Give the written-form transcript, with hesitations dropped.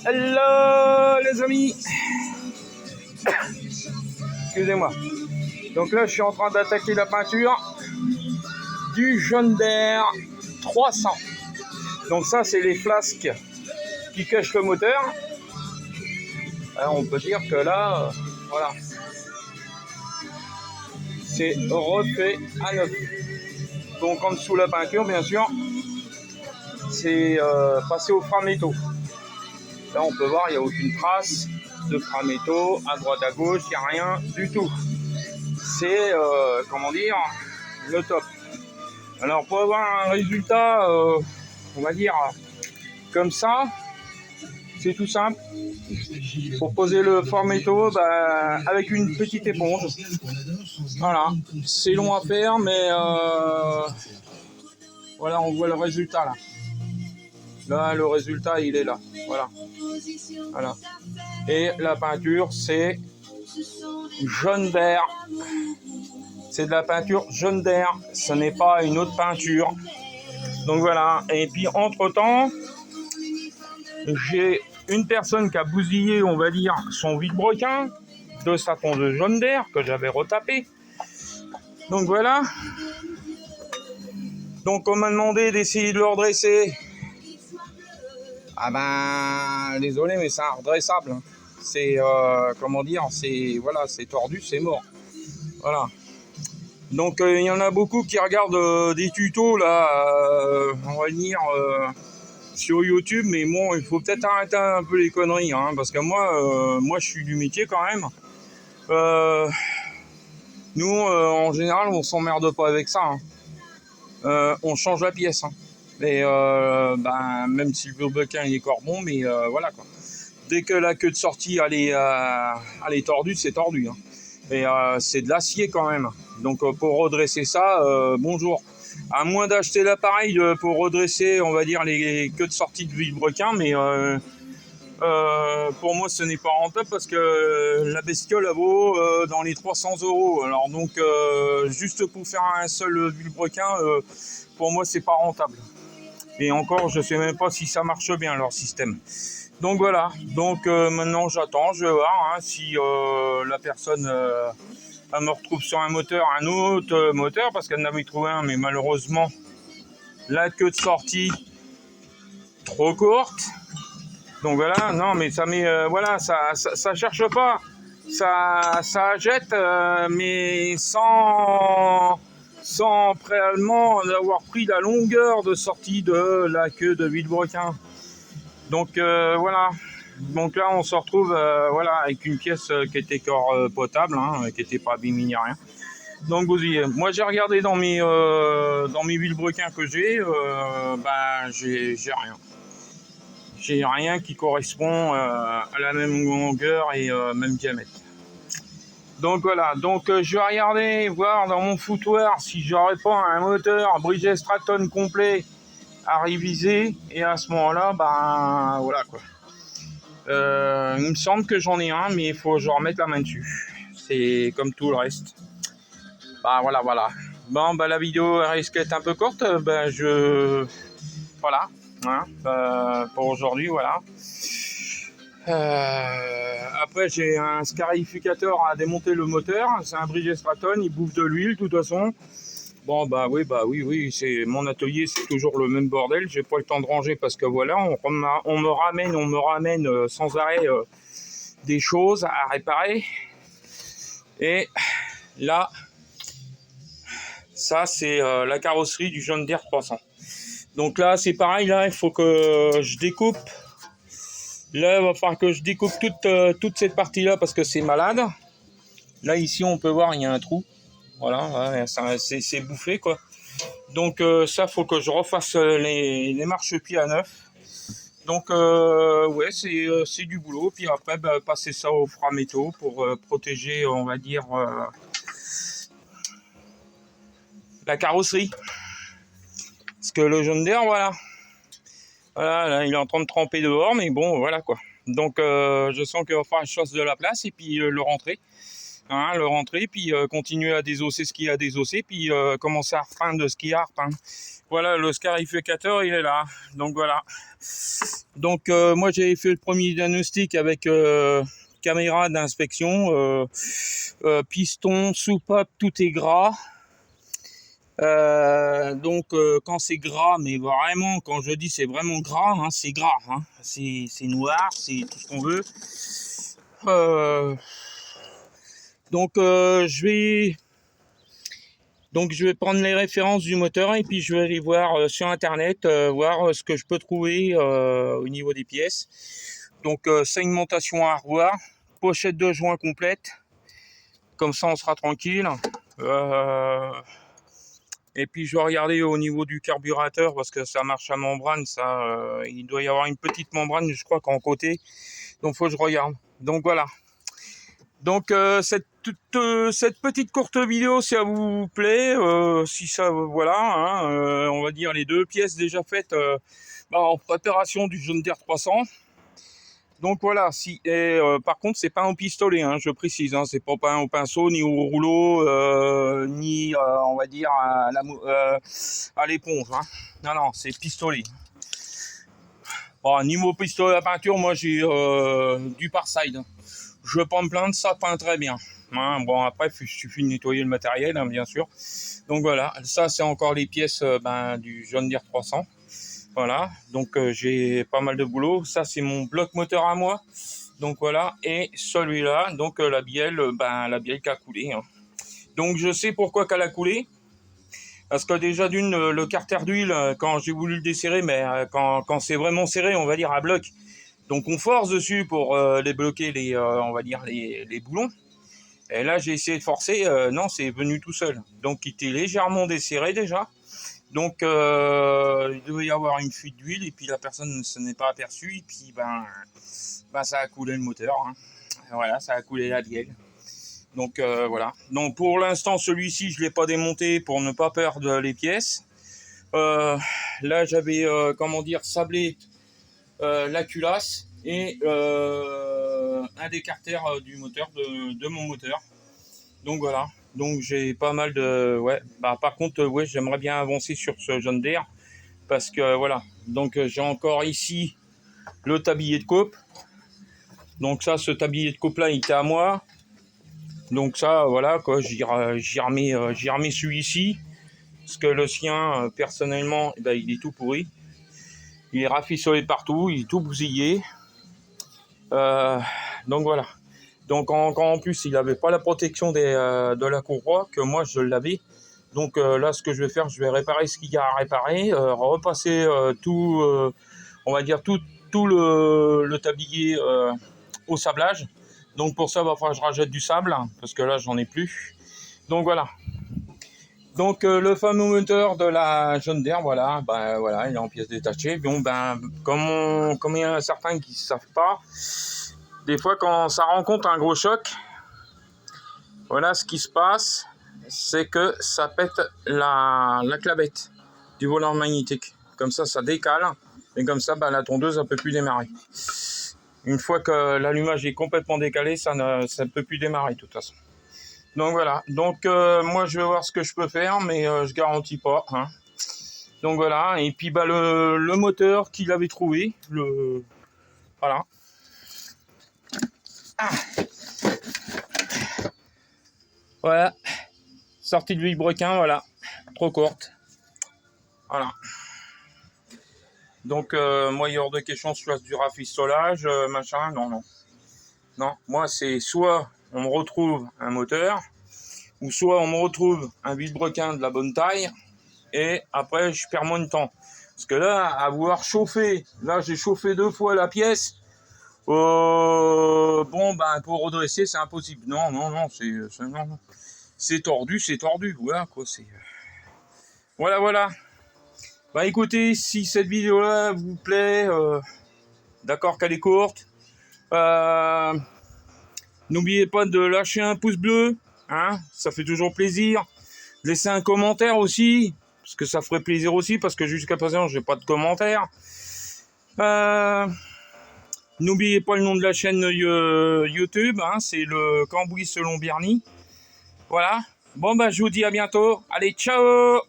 Hello les amis. Excusez-moi. Donc là je suis en train d'attaquer la peinture du John Deere 300. Donc ça c'est les flasques qui cachent le moteur. Alors, on peut dire que là, voilà, c'est refait à neuf. Donc en dessous la peinture bien sûr, c'est passé au frein métaux. Là on peut voir, il n'y a aucune trace de frein métaux, à droite à gauche, il n'y a rien du tout. C'est, comment dire, le top. Alors pour avoir un résultat, on va dire, comme ça, c'est tout simple. Pour poser le frein métaux, avec une petite éponge. Voilà, c'est long à faire, mais voilà, on voit le résultat là. Là, le résultat, il est là. Voilà. Voilà. Et la peinture, c'est John Deere. C'est de la peinture John Deere. Ce n'est pas une autre peinture. Donc voilà. Et puis, entre-temps, j'ai une personne qui a bousillé, on va dire, son vilebrequin de sa tondeuse John Deere que j'avais retapé. Donc voilà. Donc, on m'a demandé d'essayer de le redresser. Ah ben, désolé, mais c'est redressable. C'est, comment dire, c'est, voilà, c'est tordu, c'est mort. Voilà. Donc, il y en a beaucoup qui regardent des tutos, là, on va dire, sur YouTube. Mais bon, il faut peut-être arrêter un peu les conneries, hein, parce que moi, je suis du métier quand même. Nous, en général, on s'emmerde pas avec ça. Hein. On change la pièce. Hein. Et même si le vilebrequin est corbon, mais voilà quoi. Dès que la queue de sortie elle est tordue, c'est tordu. Hein. Et c'est de l'acier quand même. Donc pour redresser ça, bonjour. À moins d'acheter l'appareil pour redresser, on va dire, les queues de sortie de vilebrequin, mais pour moi ce n'est pas rentable parce que la bestiole elle vaut dans les 300 €. Alors donc juste pour faire un seul vilebrequin, pour moi c'est pas rentable. Et encore, je sais même pas si ça marche bien leur système. Donc voilà. Donc maintenant j'attends, je vais voir hein, si la personne elle me retrouve sur un autre moteur, parce qu'elle en avait trouvé un, mais malheureusement la queue de sortie trop courte. Donc voilà, non mais ça met voilà, ça cherche pas. Ça jette, mais sans préalablement avoir pris la longueur de sortie de la queue de vilebrequin. Donc voilà. Donc là on se retrouve voilà, avec une pièce qui était encore potable, hein, qui n'était pas abîmée ni rien. Donc bousillé. Moi j'ai regardé dans mes vilebrequins que j'ai rien. J'ai rien qui correspond à la même longueur et même diamètre. Donc voilà, donc je vais regarder, voir dans mon foutoir si j'aurais pas un moteur Bridgestone Stratton complet à réviser. Et à ce moment-là, voilà quoi. Il me semble que j'en ai un, mais il faut que je remette la main dessus. C'est comme tout le reste. Voilà. Bon, la vidéo risque d'être un peu courte. Voilà. Hein, pour aujourd'hui, voilà. Après j'ai un scarificateur à démonter le moteur, c'est un Bridgestone Stratton, il bouffe de l'huile de toute façon. Bon oui, c'est mon atelier, c'est toujours le même bordel, j'ai pas le temps de ranger parce que voilà, on me ramène sans arrêt des choses à réparer. Et là, ça c'est la carrosserie du John Deere 300. Donc là c'est pareil, là il faut que je découpe. Là, il va falloir que je découpe toute cette partie-là parce que c'est malade. Là, ici, on peut voir, il y a un trou. Voilà, c'est bouffé, quoi. Donc, ça, faut que je refasse les marchepieds à neuf. Donc, ouais, c'est du boulot. Puis après, passer ça au frein métaux pour protéger, on va dire, la carrosserie. Parce que le John Deere, voilà. Voilà, là, il est en train de tremper dehors, mais bon, voilà quoi. Donc, je sens qu'il va falloir que je fasse de la place et puis le rentrer. Hein, le rentrer, puis continuer à désosser ce qu'il y a à désosser, puis commencer à repeindre ce qu'il y a à repeindre. Voilà, le scarificateur, il est là. Donc voilà. Donc moi j'avais fait le premier diagnostic avec caméra d'inspection, piston, soupape, tout est gras. Donc quand c'est gras, mais vraiment quand je dis c'est vraiment gras, hein, c'est gras, hein, c'est noir, c'est tout ce qu'on veut. Donc je vais prendre les références du moteur et puis je vais aller voir sur internet, voir ce que je peux trouver au niveau des pièces. Donc segmentation à revoir, pochette de joint complète, comme ça on sera tranquille. Et puis je vais regarder au niveau du carburateur parce que ça marche à membrane, ça, il doit y avoir une petite membrane, je crois qu'en côté. Donc faut que je regarde. Donc voilà. Donc cette petite courte vidéo, si ça vous plaît, si ça, voilà, hein, on va dire les deux pièces déjà faites en préparation du John Deere 300. Donc voilà, par contre c'est pas un pistolet, hein, je précise, hein, c'est pas un au pinceau, ni au rouleau, ni on va dire à l'éponge. Hein. Non, c'est pistolet. Bon, niveau pistolet à peinture, moi j'ai du Parside. Je vais pas me plaindre, ça peint très bien. Hein, bon après il suffit de nettoyer le matériel, hein, bien sûr. Donc voilà, ça c'est encore les pièces du John Deere 300. Voilà, donc j'ai pas mal de boulot. Ça c'est mon bloc moteur à moi. Donc voilà, et celui-là, donc la bielle qui a coulé. Hein. Donc je sais pourquoi qu'elle a coulé. Parce que déjà d'une, le carter d'huile, quand j'ai voulu le desserrer, mais quand c'est vraiment serré, on va dire à bloc, donc on force dessus pour débloquer on va dire les boulons. Et là j'ai essayé de forcer, non c'est venu tout seul. Donc il était légèrement desserré déjà. Donc il devait y avoir une fuite d'huile et puis la personne ne s'en est pas aperçue et puis ça a coulé le moteur. Hein. Voilà, ça a coulé la bielle. Donc voilà. Donc pour l'instant celui-ci je l'ai pas démonté pour ne pas perdre les pièces. Là j'avais sablé la culasse et un des carters du moteur de mon moteur. Donc voilà. Donc j'ai pas mal de par contre j'aimerais bien avancer sur ce John Deere parce que voilà. Donc j'ai encore ici le tablier de coupe. Donc ça, ce tablier de coupe là il était à moi. Donc ça voilà quoi, j'ai remis celui-ci parce que le sien personnellement il est tout pourri. Il est rafistolé partout, il est tout bousillé. Donc voilà. Donc en plus il n'avait pas la protection de la courroie que moi je l'avais. Donc là ce que je vais faire, je vais réparer ce qu'il y a à réparer, repasser tout, on va dire tout le tablier au sablage. Donc pour ça il va falloir que je rajoute du sable parce que là j'en ai plus. Donc voilà. Donc le fameux moteur de la John Deere, voilà, il est en pièces détachées. Bon comme il y en a certains qui ne savent pas, des fois quand ça rencontre un gros choc, voilà ce qui se passe, c'est que ça pète la clavette du volant magnétique. Comme ça décale et comme ça la tondeuse ne peut plus démarrer. Une fois que l'allumage est complètement décalé, ça ne peut plus démarrer de toute façon. Donc voilà, donc moi je vais voir ce que je peux faire, mais je garantis pas. Hein. Donc voilà, et puis le moteur qu'il avait trouvé, voilà. Ah. Voilà, sortie de vilebrequin, voilà, trop courte. Voilà. Donc moi il est hors de question que je fasse du rafistolage, machin, non. Non, moi c'est soit on me retrouve un moteur, ou soit on me retrouve un vilebrequin de la bonne taille, et après je perds moins de temps. Parce que là, à vouloir chauffer, là j'ai chauffé 2 fois la pièce, pour redresser c'est impossible. Non, c'est tordu, voilà quoi, voilà. Bah écoutez, si cette vidéo là vous plaît, d'accord qu'elle est courte, n'oubliez pas de lâcher un pouce bleu, hein, ça fait toujours plaisir. Laissez un commentaire aussi, parce que ça ferait plaisir aussi, parce que jusqu'à présent j'ai pas de commentaires. N'oubliez pas le nom de la chaîne YouTube, hein, c'est le Cambouis selon Bernie. Voilà. Bon je vous dis à bientôt. Allez, ciao!